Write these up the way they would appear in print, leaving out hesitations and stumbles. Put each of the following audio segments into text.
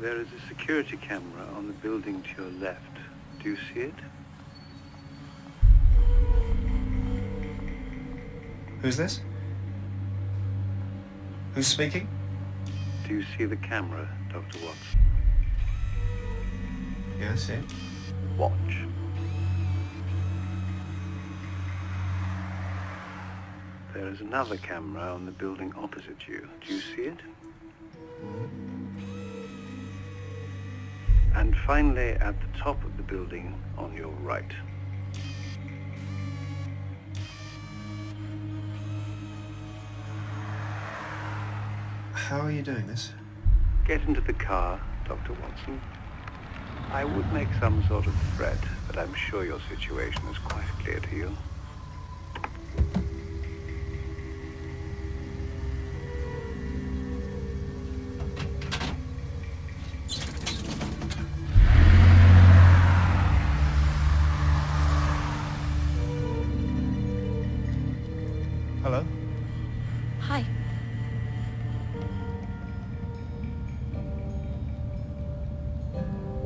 There is a security camera on the building to your left. Do you see it? Who's this? Who's speaking? Do you see the camera, Dr. Watson? Yeah, I see it. Watch. There is another camera on the building opposite you. Do you see it? And finally, at the top of the building on your right. How are you doing this? Get into the car, Dr. Watson. I would make some sort of threat, but I'm sure your situation is quite clear to you. Hello? Hi.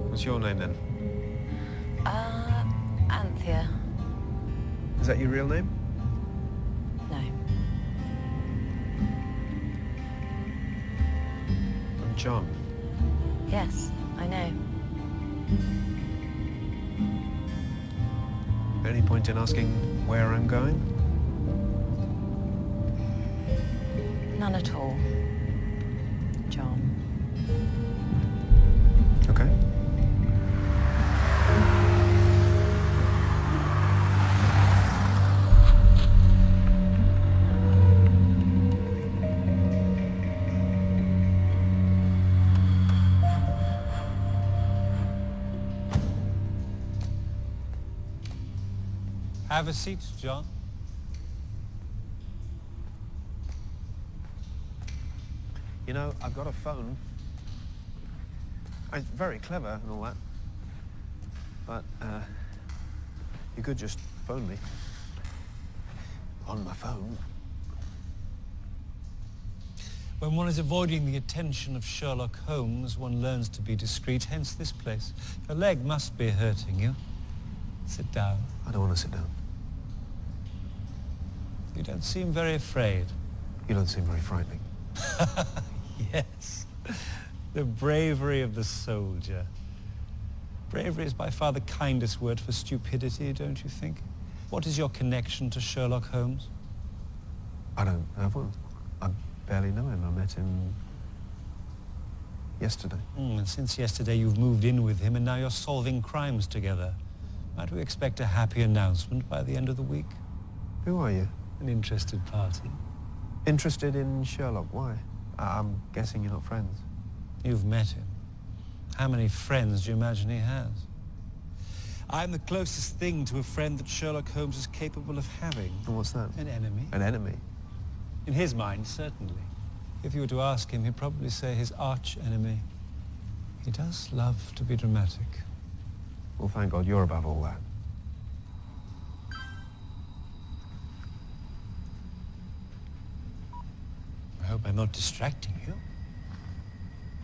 What's your name then? Anthea. Is that your real name? No. I'm John. Yes, I know. Any point in asking where I'm going? None at all. John. Okay. Have a seat, John. You know, I've got a phone. It's very clever and all that. But, you could just phone me. On my phone. When one is avoiding the attention of Sherlock Holmes, one learns to be discreet, hence this place. Your leg must be hurting you. Sit down. I don't want to sit down. You don't seem very afraid. You don't seem very frightening. Yes. The bravery of the soldier. Bravery is by far the kindest word for stupidity, don't you think? What is your connection to Sherlock Holmes? I don't have one. I barely know him. I met him yesterday. And since yesterday you've moved in with him and now you're solving crimes together. Might we expect a happy announcement by the end of the week? Who are you? An interested party. Interested in Sherlock? Why? I'm guessing you're not friends. You've met him. How many friends do you imagine he has? I'm the closest thing to a friend that Sherlock Holmes is capable of having. And what's that? An enemy. An enemy? In his mind, certainly. If you were to ask him, he'd probably say his arch enemy. He does love to be dramatic. Well, thank God you're above all that. I hope I'm not distracting you.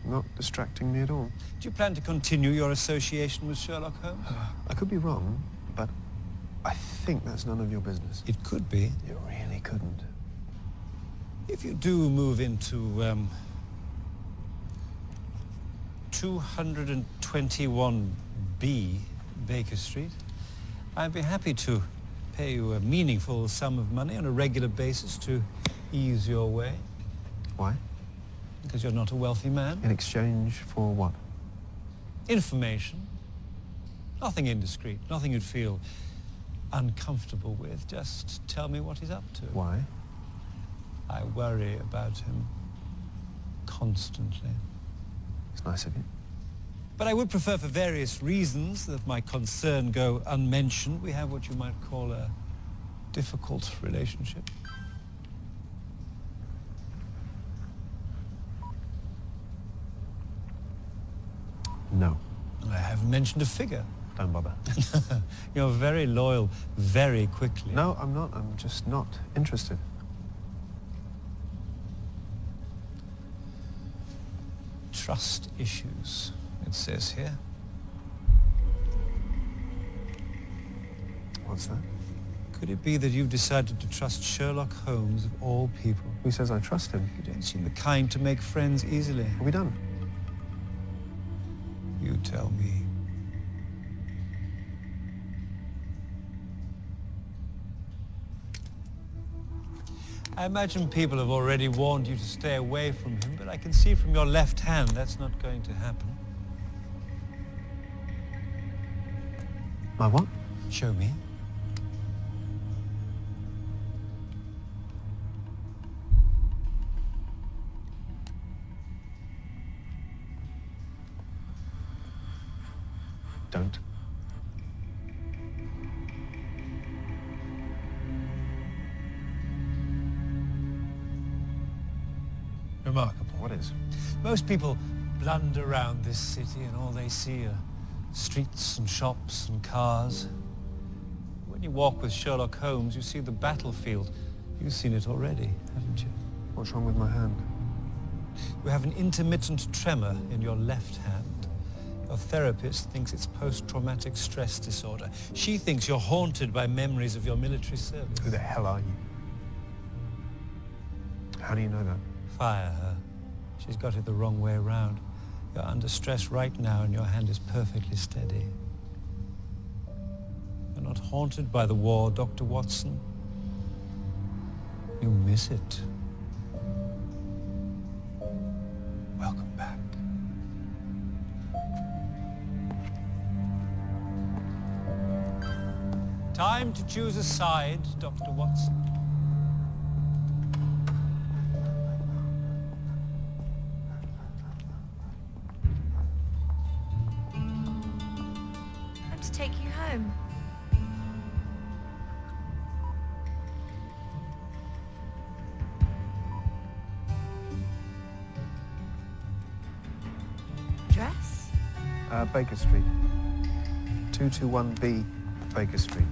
Not distracting me at all. Do you plan to continue your association with Sherlock Holmes? I could be wrong, but I think that's none of your business. It could be. You really couldn't. If you do move into 221B Baker Street, I'd be happy to pay you a meaningful sum of money on a regular basis to ease your way. Why? Because you're not a wealthy man. In exchange for what? Information. Nothing indiscreet, nothing you'd feel uncomfortable with. Just tell me what he's up to. Why? I worry about him constantly. It's nice of you. But I would prefer, for various reasons, that my concern go unmentioned. We have what you might call a difficult relationship. No. I haven't mentioned a figure. Don't bother. You're very loyal very quickly. No, I'm not. I'm just not interested. trust issues, it says here. What's that? Could it be that you've decided to trust Sherlock Holmes of all people? Who says I trust him? You don't seem the kind to make friends easily. What have we done? You tell me. I imagine people have already warned you to stay away from him, but I can see from your left hand that's not going to happen. My what? Show me. Don't. Remarkable. What is? Most people blunder around this city and all they see are streets and shops and cars. When you walk with Sherlock Holmes, you see the battlefield. You've seen it already, haven't you? What's wrong with my hand? You have an intermittent tremor in your left hand. Your therapist thinks it's post-traumatic stress disorder. She thinks you're haunted by memories of your military service. Who the hell are you? How do you know that? Fire her. She's got it the wrong way around. You're under stress right now and your hand is perfectly steady. You're not haunted by the war, Dr. Watson. You miss it. Welcome back. Time to choose a side, Dr. Watson. I'm to take you home. Dress? Baker Street. 221B Baker Street.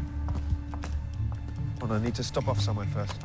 Hold on, I need to stop off somewhere first.